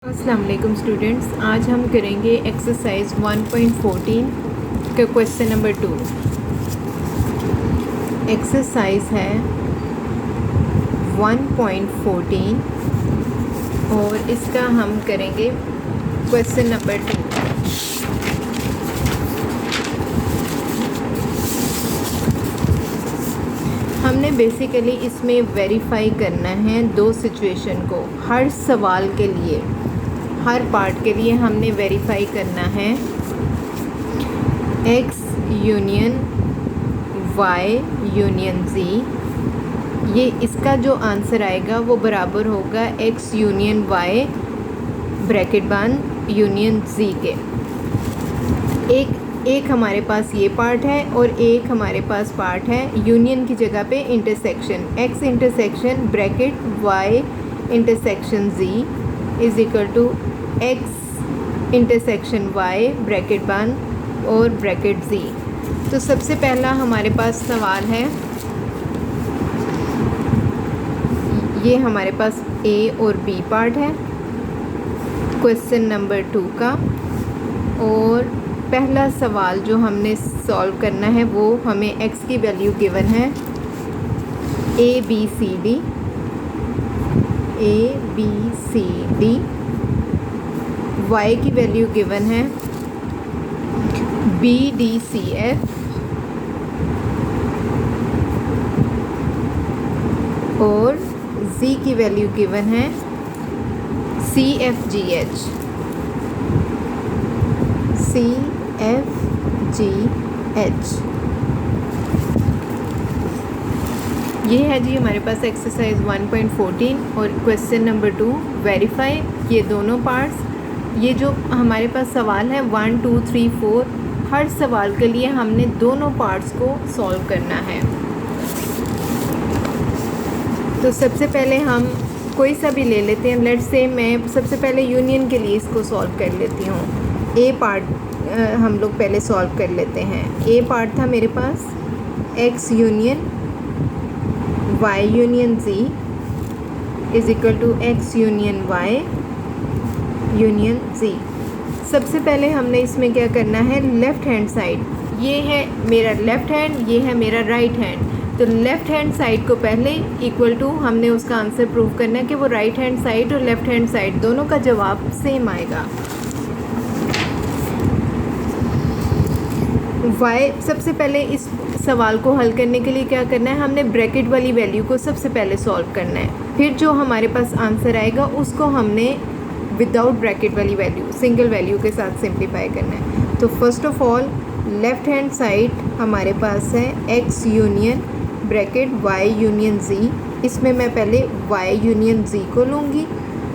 अस्सलाम वालेकुम स्टूडेंट्स, आज हम करेंगे एक्सरसाइज 1.14 का क्वेश्चन नंबर 2। एक्सरसाइज है 1.14 और इसका हम करेंगे क्वेश्चन नंबर 2। हमने बेसिकली इसमें वेरीफाई करना है दो सिचुएशन को। हर सवाल के लिए, हर पार्ट के लिए हमने वेरीफाई करना है x union y union z। ये इसका जो आंसर आएगा वो बराबर होगा x यूनियन y ब्रैकेट बंद यूनियन z के। एक हमारे पास ये पार्ट है और एक हमारे पास पार्ट है यूनियन की जगह पे intersection. x intersection bracket y intersection z is equal to x intersection y bracket बंद और ब्रैकेट z। तो सबसे पहला हमारे पास सवाल है, ये हमारे पास a और b पार्ट है क्वेश्चन नंबर 2 का। और पहला सवाल जो हमने सॉल्व करना है वो हमें x की वैल्यू गिवन है a b c d, y की वैल्यू गिवन है b d c f और z की वैल्यू गिवन है c f g h। ये है जी हमारे पास एक्सरसाइज 1.14 और क्वेश्चन नंबर 2 वेरीफाई ये दोनों पार्ट्स। ये जो हमारे पास सवाल है 1 2 3 4, हर सवाल के लिए हमने दोनों पार्ट्स को सॉल्व करना है। तो सबसे पहले हम कोई सा भी ले लेते हैं। लेट्स से मैं सबसे पहले यूनियन के लिए इसको सॉल्व कर लेती हूँ। ए पार्ट हम लोग पहले सॉल्व कर लेते हैं। ए पार्ट था मेरे पास x union y union z is equal to x union y union z। सबसे पहले हमने इसमें क्या करना है, लेफ़्ट हैंड साइड, ये है मेरा लेफ़्ट हैंड, ये है मेरा राइट हैंड। तो लेफ़्ट हैंड साइड को पहले इक्वल टू हमने उसका आंसर प्रूव करना है कि वो राइट हैंड साइड और लेफ़्ट हैंड साइड दोनों का जवाब सेम आएगा। y सबसे पहले इस सवाल को हल करने के लिए क्या करना है, हमने ब्रैकेट वाली वैल्यू को सबसे पहले सॉल्व करना है। फिर जो हमारे पास आंसर आएगा उसको हमने विदाउट ब्रैकेट वाली वैल्यू सिंगल वैल्यू के साथ सिंप्लीफाई करना है। तो first of all left hand side हमारे पास है x union bracket y union z। इसमें मैं पहले y यूनियन z को लूँगी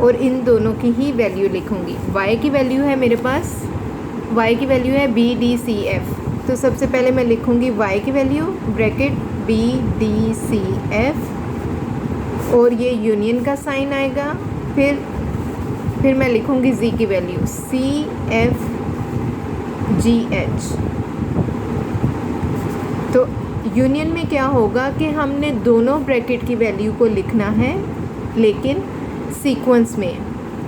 और इन दोनों की ही वैल्यू लिखूँगी। y की वैल्यू है मेरे पास, y की वैल्यू है b d c f। तो सबसे पहले मैं लिखूँगी y की value bracket b d c f और ये यूनियन का साइन आएगा। फिर मैं लिखूँगी z की value c f g h। तो यूनियन में क्या होगा कि हमने दोनों ब्रैकेट की वैल्यू को लिखना है लेकिन सीक्वेंस में,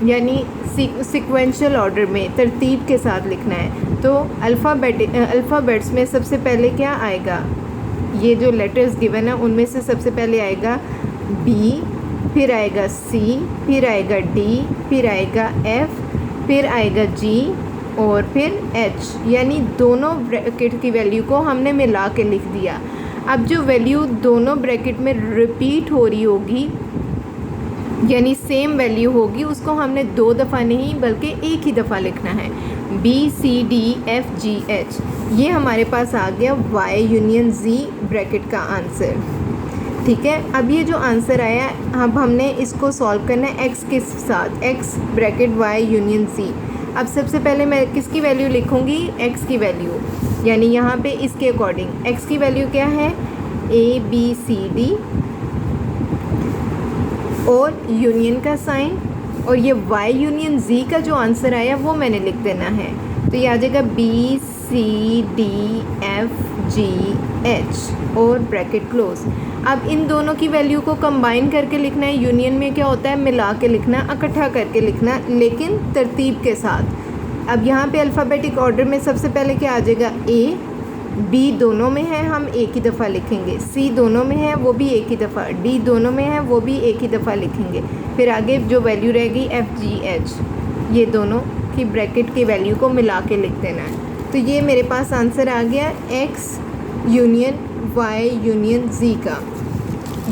यानी सीक्वेंशियल ऑर्डर में, तरतीब के साथ लिखना है। तो अल्फ़ाबेट्स में सबसे पहले क्या आएगा, ये जो लेटर्स गिवन है उनमें से सबसे पहले आएगा B, फिर आएगा C, फिर आएगा D, फिर आएगा F, फिर आएगा G और फिर H। यानी दोनों ब्रैकेट की वैल्यू को हमने मिला के लिख दिया। अब जो वैल्यू दोनों ब्रैकेट में रिपीट हो रही होगी यानी सेम वैल्यू होगी, उसको हमने 2 दफ़ा नहीं बल्कि एक ही दफ़ा लिखना है। B C D F G H, ये हमारे पास आ गया y यूनियन z ब्रैकेट का आंसर। ठीक है, अब ये जो आंसर आया, अब हमने इसको सॉल्व करना है x के साथ, x bracket y union z। अब सबसे पहले मैं किसकी वैल्यू लिखूँगी, x की वैल्यू, यानी यहाँ पे इसके अकॉर्डिंग x की वैल्यू क्या है a b c d और यूनियन का साइन, और ये y यूनियन z का जो आंसर आया वो मैंने लिख देना है। तो ये आ जाएगा b c d f g h और ब्रैकेट क्लोज। अब इन दोनों की वैल्यू को कंबाइन करके लिखना है। यूनियन में क्या होता है, मिला के लिखना, इकट्ठा करके लिखना, लेकिन तरतीब के साथ। अब यहाँ पे अल्फ़ाबेटिक ऑर्डर में सबसे पहले क्या आ जाएगा, ए, बी दोनों में है, हम एक ही दफ़ा लिखेंगे, सी दोनों में है, वो भी एक ही दफ़ा, डी दोनों में है, वो भी एक ही दफ़ा लिखेंगे। फिर आगे जो वैल्यू रहेगी एफ, जी, एच, ये दोनों की ब्रैकेट की वैल्यू को मिला के लिख देना है। तो ये मेरे पास आंसर आ गया एक्स यूनियन वाई यूनियन जी का।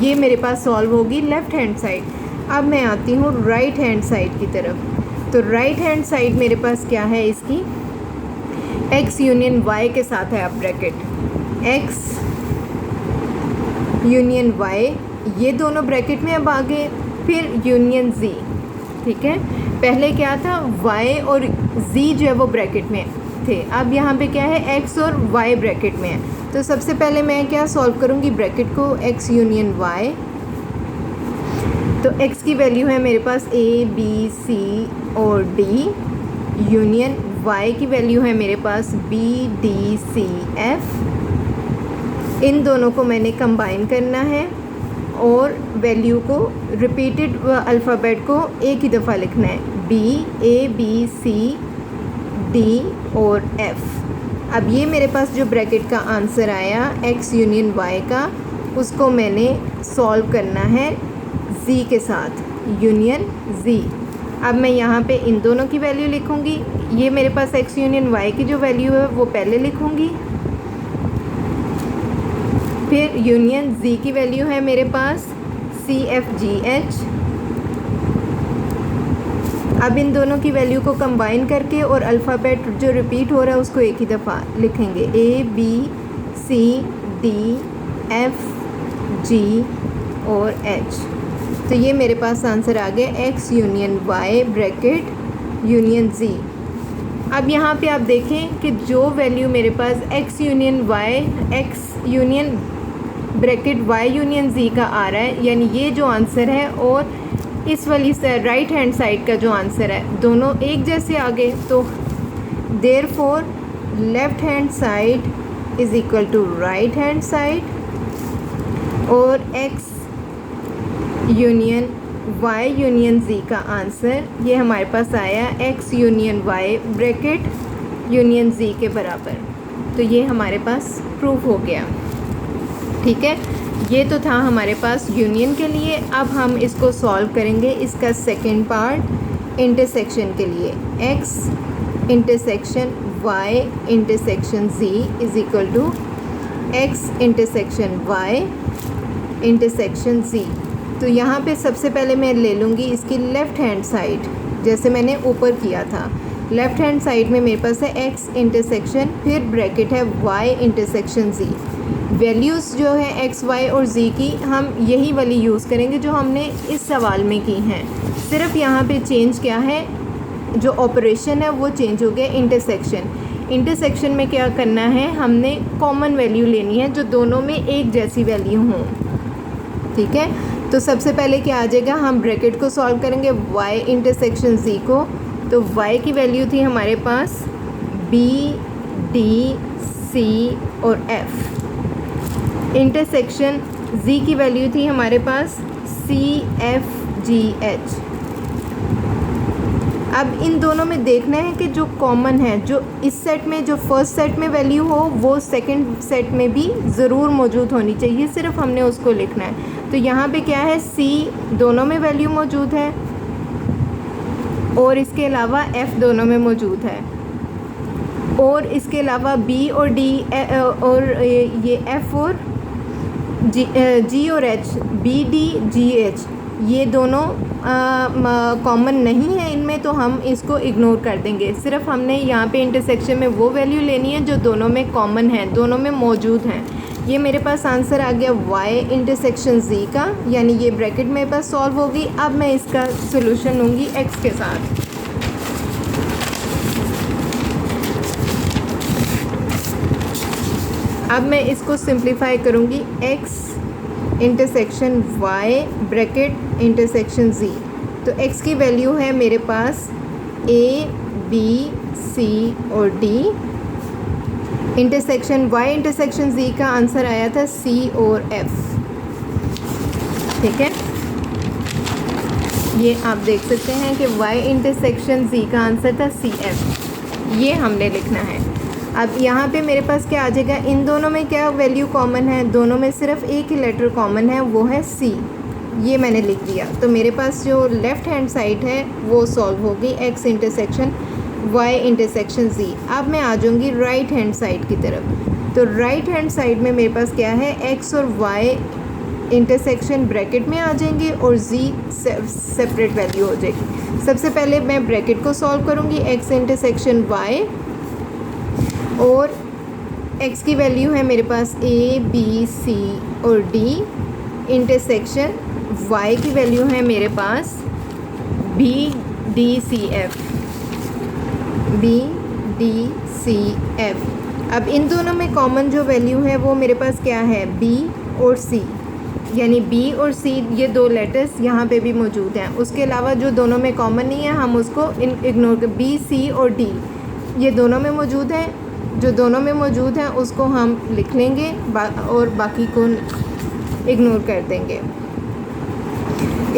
ये मेरे पास सॉल्व होगी लेफ़्ट हैंड साइड। अब मैं आती हूँ राइट हैंड साइड की तरफ। तो राइट हैंड साइड मेरे पास क्या है, इसकी x यूनियन y के साथ है। अब ब्रैकेट x यूनियन y, ये दोनों ब्रैकेट में अब आगे, फिर यूनियन z, ठीक है। पहले क्या था, y और z जो है वो ब्रैकेट में थे, अब यहाँ पे क्या है, x और y ब्रैकेट में है। तो सबसे पहले मैं क्या सॉल्व करूँगी ब्रैकेट को, x यूनियन y। तो x की वैल्यू है मेरे पास a, b, c और d, यूनियन y की वैल्यू है मेरे पास b, d, c, f। इन दोनों को मैंने कंबाइन करना है और वैल्यू को रिपीटेड अल्फ़ाबेट को एक ही दफ़ा लिखना है, b, a, b, c, d और f। अब ये मेरे पास जो ब्रैकेट का आंसर आया x यूनियन y का, उसको मैंने सॉल्व करना है z के साथ, यूनियन z। अब मैं यहाँ पे इन दोनों की वैल्यू लिखूँगी। ये मेरे पास x यूनियन y की जो वैल्यू है वो पहले लिखूँगी, फिर यूनियन z की वैल्यू है मेरे पास c, f, g, h। अब इन दोनों की वैल्यू को कंबाइन करके और अल्फ़ाबेट जो रिपीट हो रहा है उसको एक ही दफ़ा लिखेंगे, a, b, c, d, f, g और h। तो ये मेरे पास आंसर आ गया x union y bracket union z। अब यहाँ पे आप देखें कि जो वैल्यू मेरे पास x union y, x union bracket y union z का आ रहा है, यानी ये जो आंसर है और इस वाली राइट हैंड साइड का जो आंसर है, दोनों एक जैसे आ गए। तो therefore left hand side is equal to right hand side, और x union y union z का आंसर ये हमारे पास आया x union y bracket union z के बराबर। तो ये हमारे पास प्रूफ हो गया, ठीक है। ये तो था हमारे पास यूनियन के लिए। अब हम इसको सॉल्व करेंगे, इसका सेकंड पार्ट इंटरसेक्शन के लिए, x intersection y intersection z is equal to x intersection y intersection z। तो यहाँ पे सबसे पहले मैं ले लूँगी इसकी लेफ़्ट हैंड साइड, जैसे मैंने ऊपर किया था। लेफ़्ट हैंड साइड में मेरे पास है x इंटरसेक्शन, फिर ब्रैकेट है y इंटरसेक्शन z। वैल्यूज़ जो है x, y और z की हम यही वाली यूज़ करेंगे जो हमने इस सवाल में की हैं। सिर्फ यहाँ पे चेंज क्या है, जो ऑपरेशन है वो चेंज हो गया, इंटरसेक्शन। इंटरसेक्शन में क्या करना है, हमने कॉमन वैल्यू लेनी है जो दोनों में एक जैसी वैल्यू हों, ठीक है। तो सबसे पहले क्या आ जाएगा, हम ब्रैकेट को सॉल्व करेंगे y इंटरसेक्शन z को। तो y की वैल्यू थी हमारे पास b, d, c और f। इंटरसेक्शन z की वैल्यू थी हमारे पास c, f, g, h। अब इन दोनों में देखना है कि जो कॉमन है, जो इस सेट में जो फर्स्ट सेट में वैल्यू हो वो सेकंड सेट में भी ज़रूर मौजूद होनी चाहिए, सिर्फ हमने उसको लिखना है। तो यहाँ पे क्या है, c दोनों में वैल्यू मौजूद है और इसके अलावा f दोनों में मौजूद है, और इसके अलावा b और d और ये f और g और h, b, d, g, h ये दोनों कॉमन नहीं है इनमें, तो हम इसको इग्नोर कर देंगे। सिर्फ हमने यहाँ पे इंटरसेक्शन में वो वैल्यू लेनी है जो दोनों में कॉमन है, दोनों में मौजूद हैं। ये मेरे पास आंसर आ गया y इंटरसेक्शन z का, यानी ये ब्रैकेट मेरे पास सॉल्व होगी। अब मैं इसका सोल्यूशन लूँगी x के साथ। अब मैं इसको सिंप्लीफाई करूँगी, x intersection y bracket intersection z। तो x की वैल्यू है मेरे पास a, b, c और d। Intersection y intersection z का आंसर आया था c और f। ठीक है, ये आप देख सकते हैं कि y इंटरसेक्शन z का आंसर था CF, ये हमने लिखना है। अब यहाँ पे मेरे पास क्या आ जाएगा, इन दोनों में क्या वैल्यू कॉमन है, दोनों में सिर्फ एक ही लेटर कॉमन है, वो है C, ये मैंने लिख दिया। तो मेरे पास जो लेफ़्ट हैंड साइड है वो सॉल्व होगी x intersection y intersection z। अब मैं आ जाऊँगी राइट हैंड साइड की तरफ। तो राइट हैंड साइड में मेरे पास क्या है, x और y इंटरसेक्शन ब्रैकेट में आ जाएंगे और z सेपरेट वैल्यू हो जाएगी। सबसे पहले मैं ब्रैकेट को सॉल्व करूँगी, x इंटरसेक्शन y, और x की वैल्यू है मेरे पास a b c और d इंटरसेक्शन y की वैल्यू है मेरे पास b d c f, b d c f। अब इन दोनों में कॉमन जो वैल्यू है वो मेरे पास क्या है, b और c, यानी b और c ये दो लेटर्स यहाँ पे भी मौजूद हैं। उसके अलावा जो दोनों में कॉमन नहीं है हम उसको इग्नोर कर, b c और d ये दोनों में मौजूद हैं, जो दोनों में मौजूद हैं उसको हम लिख लेंगे और बाकी को इग्नोर कर देंगे।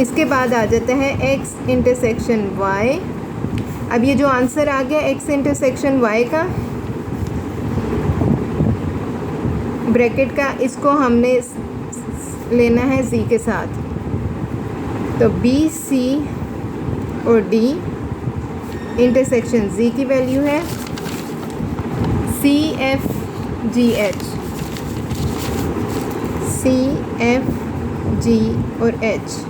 इसके बाद आ जाता है x इंटरसेक्शन y। अब ये जो आंसर आ गया x इंटरसेक्शन y का ब्रैकेट का, इसको हमने लेना है z के साथ। तो b c और d इंटरसेक्शन z की वैल्यू है c f g h, c f g और h।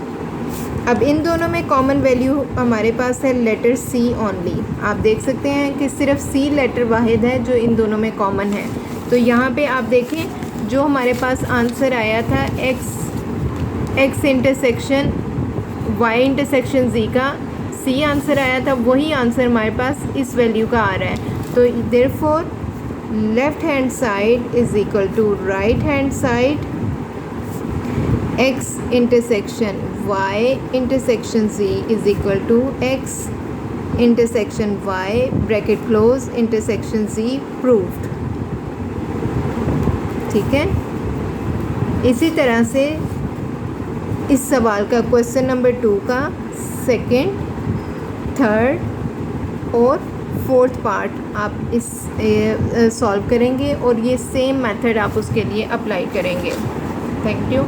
अब इन दोनों में कॉमन वैल्यू हमारे पास है लेटर C ओनली। आप देख सकते हैं कि सिर्फ C लेटर वाहिद है जो इन दोनों में कॉमन है। तो यहाँ पे आप देखें जो हमारे पास आंसर आया था x intersection y intersection z का C आंसर आया था, वही आंसर हमारे पास इस वैल्यू का आ रहा है। तो therefore left hand side is equal to right hand side x intersection y intersection z is equal to x intersection y bracket close intersection z proved. ठीक है, इसी तरह से इस सवाल का क्वेश्चन नंबर 2 का सेकंड, थर्ड और फोर्थ पार्ट आप इस सॉल्व करेंगे और ये सेम मेथड आप उसके लिए अप्लाई करेंगे। Thank you.